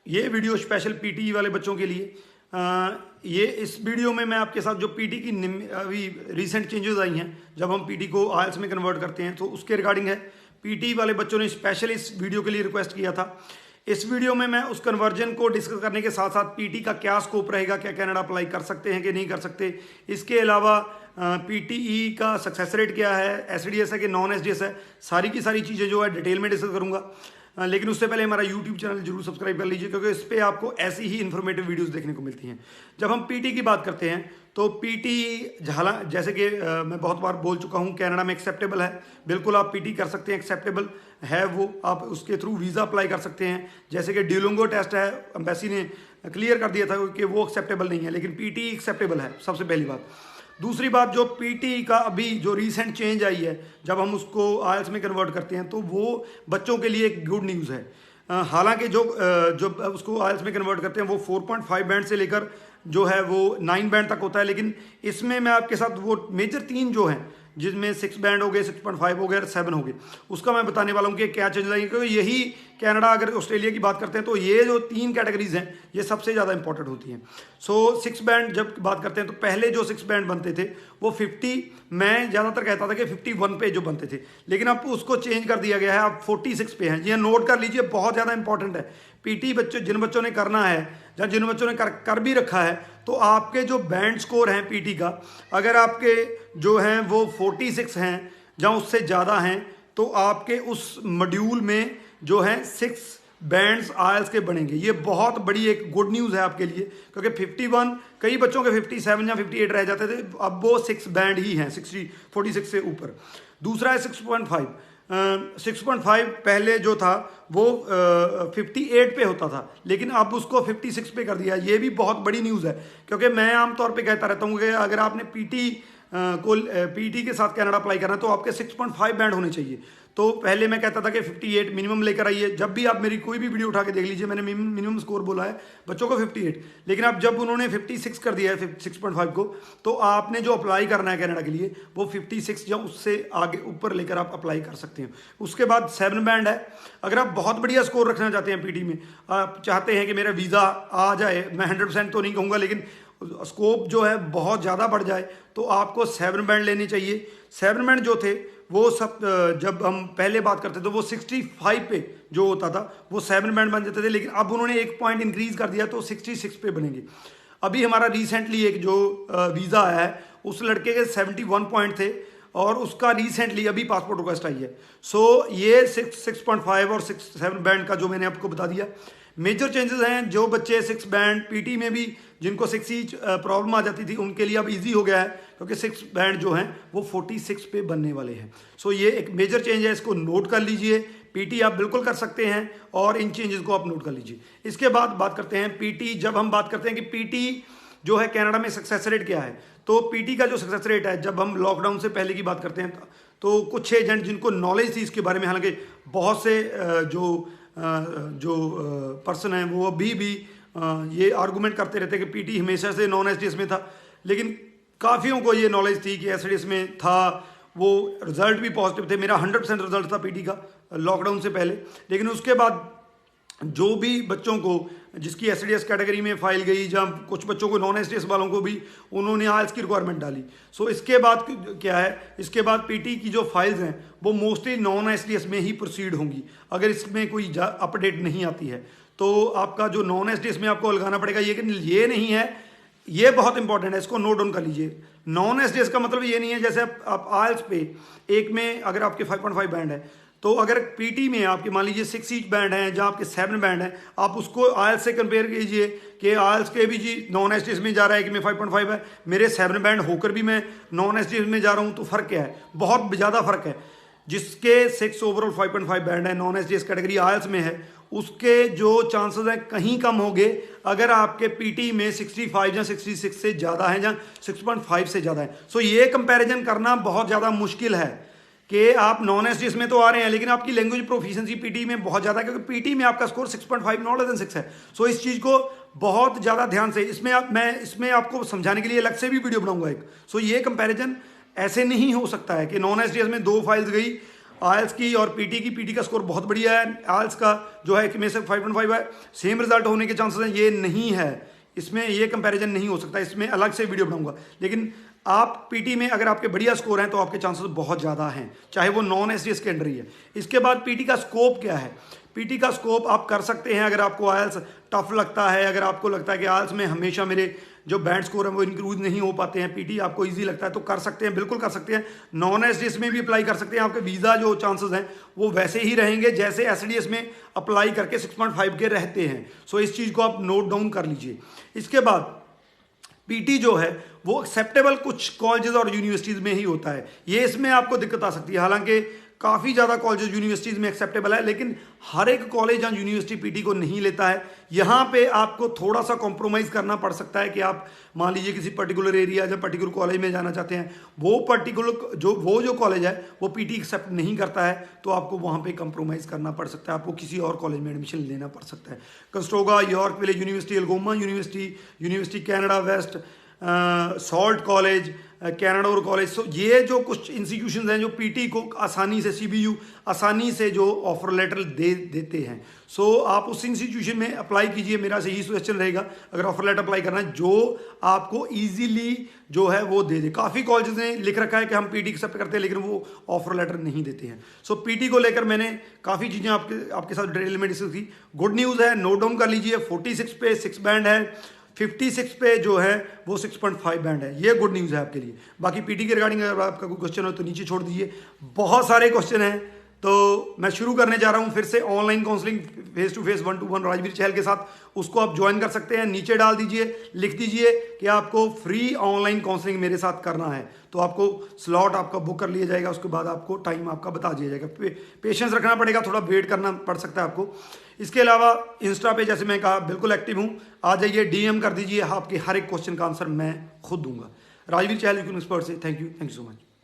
ये video special PT वाले बच्चों के लिए। ये इस वीडियो में मैं आपके साथ जो पीटी की अभी रिसेंट चेंजेस आई हैं जब हम पीटी को आयल्स में कन्वर्ट करते हैं तो उसके रिगार्डिंग है। पीटी वाले बच्चों ने स्पेशल इस वीडियो के लिए रिक्वेस्ट किया था। इस वीडियो में मैं उस कन्वर्जन को डिस्कस करने के साथ साथ पीटी का क्या स्कोप रहेगा, क्या कनाडा अप्लाई कर सकते हैं कि नहीं कर सकते, इसके अलावा पीटीई का सक्सेस रेट क्या है, एसडीएस है कि नॉन एसडीएस है, सारी की सारी चीज़ें जो है डिटेल में डिस्कस करूंगा। लेकिन उससे पहले हमारा यूट्यूब चैनल जरूर सब्सक्राइब कर लीजिए क्योंकि इस पर आपको ऐसी ही इन्फॉर्मेटिव वीडियोस देखने को मिलती हैं। जब हम पीटी की बात करते हैं तो पीटी झाला जैसे कि मैं बहुत बार बोल चुका हूं, कनाडा में एक्सेप्टेबल है, बिल्कुल आप पीटी कर सकते हैं, एक्सेप्टेबल है वो, आप उसके थ्रू वीज़ा अप्लाई कर सकते हैं। जैसे कि ड्यूलिंगो टेस्ट है, एम्बेसी ने क्लियर कर दिया था कि वो एक्सेप्टेबल नहीं है, लेकिन पीटी एक्सेप्टेबल है, सबसे पहली बात। दूसरी बात, जो पीटी का अभी जो रीसेंट चेंज आई है जब हम उसको आयल्स में कन्वर्ट करते हैं तो वो बच्चों के लिए एक गुड न्यूज़ है। हालांकि जो उसको आयल्स में कन्वर्ट करते हैं वो 4.5 बैंड से लेकर जो है वो 9 बैंड तक होता है, लेकिन इसमें मैं आपके साथ वो मेजर 3 जो हैं जिसमें 6 बैंड हो गए, 6.5 हो गए और 7 हो गए, उसका मैं बताने वाला हूँ कि क्या चेंज आएंगे। क्योंकि यही कनाडा अगर ऑस्ट्रेलिया की बात करते हैं तो ये जो 3 कैटेगरीज हैं ये सबसे ज़्यादा इंपॉर्टेंट होती हैं। सो 6 बैंड जब बात करते हैं तो पहले जो 6 बैंड बनते थे वो 50, मैं ज़्यादातर कहता था कि 51 पे जो बनते थे, लेकिन अब उसको चेंज कर दिया गया है, अब 46 पे हैं। जी नोट कर लीजिए, बहुत ज़्यादा इंपॉर्टेंट है। पीटी बच्चों जिन बच्चों ने करना है या जिन बच्चों ने कर भी रखा है तो आपके जो बैंड स्कोर हैं पीटी का, अगर आपके जो हैं वो 46 हैं या उससे ज़्यादा हैं तो आपके उस मॉड्यूल में जो है 6 बैंड्स आयल्स के बनेंगे। ये बहुत बड़ी एक गुड न्यूज़ है आपके लिए, क्योंकि 51 कई बच्चों के 57 या 58 रह जाते थे, अब वो 6 बैंड ही हैं 46 से ऊपर। दूसरा है 6.5। 6.5 पहले जो था वो 58 पे होता था, लेकिन अब उसको 56 पे कर दिया। ये भी बहुत बड़ी न्यूज़ है, क्योंकि मैं आमतौर पे कहता रहता हूँ कि अगर आपने पीटी के साथ कनाडा अप्लाई करना है तो आपके 6.5 बैंड होने चाहिए। तो पहले मैं कहता था कि 58 मिनिमम लेकर आइए। जब भी आप मेरी कोई भी वीडियो उठा के देख लीजिए, मैंने मिनिमम स्कोर बोला है बच्चों को 58, लेकिन अब जब उन्होंने 56 कर दिया है 6.5 को, तो आपने जो अप्लाई करना है कनाडा के लिए वो 56 या उससे आगे ऊपर लेकर आप अप्लाई कर सकते हैं। उसके बाद 7 बैंड है। अगर आप बहुत बढ़िया स्कोर रखना चाहते हैं पीटी में, आप चाहते हैं कि मेरा वीज़ा आ जाए, मैं 100% तो नहीं कहूँगा लेकिन स्कोप जो है बहुत ज़्यादा बढ़ जाए, तो आपको 7 बैंड लेने चाहिए। 7 बैंड जो थे वो सब जब हम पहले बात करते थे वो 65 पे जो होता था वो 7 बैंड बन जाते थे, लेकिन अब उन्होंने 1 पॉइंट इंक्रीज कर दिया तो 66 पे बनेंगे। अभी हमारा रिसेंटली एक जो वीज़ा आया है उस लड़के के 71 पॉइंट थे और उसका रिसेंटली अभी पासपोर्ट रिक्वेस्ट आई है। सो ये 6.5 और 7 बैंड का जो मैंने आपको बता दिया मेजर चेंजेस हैं। जो बच्चे 6 बैंड पीटी में भी जिनको 6 ईच प्रॉब्लम आ जाती थी उनके लिए अब इजी हो गया है, क्योंकि 6 बैंड जो हैं वो 46 पे बनने वाले हैं। सो ये एक मेजर चेंज है, इसको नोट कर लीजिए। पीटी आप बिल्कुल कर सकते हैं और इन चेंजेस को आप नोट कर लीजिए। इसके बाद बात करते हैं पीटी। जब हम बात करते हैं कि पीटी जो है कनाडा में सक्सेस रेट क्या है, तो पीटी का जो सक्सेस रेट है, जब हम लॉकडाउन से पहले की बात करते हैं तो कुछ एजेंट जिनको नॉलेज थी इसके बारे में, हालांकि बहुत से जो पर्सन हैं वो अभी भी ये आर्गूमेंट करते रहते हैं कि पीटी हमेशा से नॉन एसडीएस में था, लेकिन काफ़ियों को ये नॉलेज थी कि एसडीएस में था, वो रिजल्ट भी पॉजिटिव थे। मेरा 100% रिजल्ट था पीटी का लॉकडाउन से पहले, लेकिन उसके बाद जो भी बच्चों को जिसकी एसडीएस कैटेगरी में फाइल गई, जब कुछ बच्चों को नॉन एसडीएस वालों को भी उन्होंने आयल्स की रिक्वायरमेंट डाली। सो इसके बाद क्या है, इसके बाद पीटी की जो फाइल्स हैं वो मोस्टली नॉन एसडीएस में ही प्रोसीड होंगी। अगर इसमें कोई अपडेट नहीं आती है तो आपका जो नॉन एसडीएस में आपको लगाना पड़ेगा। ये नहीं है, ये बहुत इंपॉर्टेंट है, इसको नोट डाउन कर लीजिए। नॉन एसडीएस का मतलब ये नहीं है जैसे आप आयल्स पे एक में अगर आपके 5.5 बैंड है तो अगर पीटी में आपके मान लीजिए 6 ईच बैंड हैं जहाँ आपके 7 बैंड हैं, आप उसको आयल्स से कंपेयर कीजिए कि आयल्स के भी जी नॉन एसडीएस में जा रहा है कि मैं 5.5 है, मेरे 7 बैंड होकर भी मैं नॉन एसडीएस में जा रहा हूँ, तो फ़र्क क्या है? बहुत ज़्यादा फ़र्क है। जिसके 6 ओवरऑल 5.5 बैंड है नॉन एसडीएस कैटेगरी आयल्स में है, उसके जो चांसेस हैं कहीं कम होंगे अगर आपके पीटी में 65 या 66 से ज़्यादा है या 6.5 से ज़्यादा है। सो ये कंपैरिजन करना बहुत ज़्यादा मुश्किल है कि आप नॉन एसडीएस में तो आ रहे हैं लेकिन आपकी लैंग्वेज प्रोफिशिएंसी पीटी में बहुत ज़्यादा है, क्योंकि पीटी में आपका स्कोर 6.5 नॉट लेस देन 6 है। सो इस चीज़ को बहुत ज़्यादा ध्यान से मैं इसमें आपको समझाने के लिए अलग से भी वीडियो बनाऊंगा एक। सो ये कंपैरिजन ऐसे नहीं हो सकता है कि नॉन एसडीएस में 2 फाइल्स गई आयल्स की और पीटी का स्कोर बहुत बढ़िया है। आयल्स का जो है कि में से 5.5 है, सेम रिजल्ट होने के चांसेस हैं, ये नहीं है, इसमें ये कंपैरिजन नहीं हो सकता, इसमें अलग से वीडियो बनाऊंगा। लेकिन आप पीटी में अगर आपके बढ़िया स्कोर हैं तो आपके चांसेस बहुत ज़्यादा हैं, चाहे वो नॉन एसडीएस के अंडर ही है। इसके बाद पीटी का स्कोप क्या है? पीटी का स्कोप आप कर सकते हैं अगर आपको आयल्स टफ लगता है, अगर आपको लगता है कि आयल्स में हमेशा मेरे जो बैंड स्कोर है वो इंक्लूड नहीं हो पाते हैं, पीटी आपको इजी लगता है तो कर सकते हैं, बिल्कुल कर सकते हैं। नॉन एसडीएस में भी अप्लाई कर सकते हैं, आपके वीज़ा जो चांसेस हैं वो वैसे ही रहेंगे जैसे एसडीएस में अप्लाई करके 6.5 के रहते हैं। सो इस चीज़ को आप नोट डाउन कर लीजिए। इसके बाद पीटी जो है वो एक्सेप्टेबल कुछ कॉलेजेस और यूनिवर्सिटीज़ में ही होता है, ये इसमें आपको दिक्कत आ सकती है। हालांकि काफ़ी ज़्यादा कॉलेजेस यूनिवर्सिटीज़ में एक्सेप्टेबल है, लेकिन हर एक कॉलेज या यूनिवर्सिटी पीटी को नहीं लेता है। यहाँ पे आपको थोड़ा सा कॉम्प्रोमाइज़ करना पड़ सकता है कि आप मान लीजिए किसी पर्टिकुलर एरिया या पर्टिकुलर कॉलेज में जाना चाहते हैं, वो पर्टिकुलर जो कॉलेज है वो पीटी एक्सेप्ट नहीं करता है, तो आपको वहाँ पे कंप्रोमाइज़ करना पड़ सकता है, आपको किसी और कॉलेज में एडमिशन लेना पड़ सकता है। Conestoga, Yorkville University, Algoma University Canada West, Sault College, Canadore College. So ये जो कुछ इंस्टीट्यूशंस हैं जो पीटी को आसानी से, सीबीयू आसानी से जो ऑफर लेटर देते हैं, सो आप उस इंस्टीट्यूशन में अप्लाई कीजिए। मेरा यही सजेशन रहेगा अगर ऑफर लेटर अप्लाई करना है जो आपको इजीली जो है वो दे दे। काफ़ी कॉलेजेस ने लिख रखा है कि हम पीटी एक्सेप्ट करते हैं लेकिन वो ऑफर लेटर नहीं देते हैं। सो पीटी को लेकर मैंने काफ़ी चीज़ें आपके साथ डिटेल में डिस्कस की। गुड न्यूज़ है, नोट डाउन कर लीजिए, 46 पे 6 बैंड है, 56 पे जो है वो 6.5 बैंड है, ये गुड न्यूज़ है आपके लिए। बाकी पीटी के रिगार्डिंग अगर आपका कोई क्वेश्चन हो तो नीचे छोड़ दीजिए, बहुत सारे क्वेश्चन हैं। तो मैं शुरू करने जा रहा हूं फिर से online counselling face to face 1-to-1 Rajveer Chahal के साथ, उसको आप ज्वाइन कर सकते हैं। नीचे डाल दीजिए, लिख दीजिए कि आपको फ्री ऑनलाइन काउंसलिंग मेरे साथ करना है, तो आपको स्लॉट आपका बुक कर लिया जाएगा, उसके बाद आपको टाइम आपका बता दिया जाएगा। पेशेंस रखना पड़ेगा, थोड़ा वेट करना पड़ सकता है आपको। इसके अलावा इंस्टा पे जैसे मैं कहा बिल्कुल एक्टिव हूँ, आ जाइए, डीएम कर दीजिए, आपके हर एक क्वेश्चन का आंसर मैं खुद दूंगा। राजवीर चहल एक्सपर्ट से थैंक यू सो मच।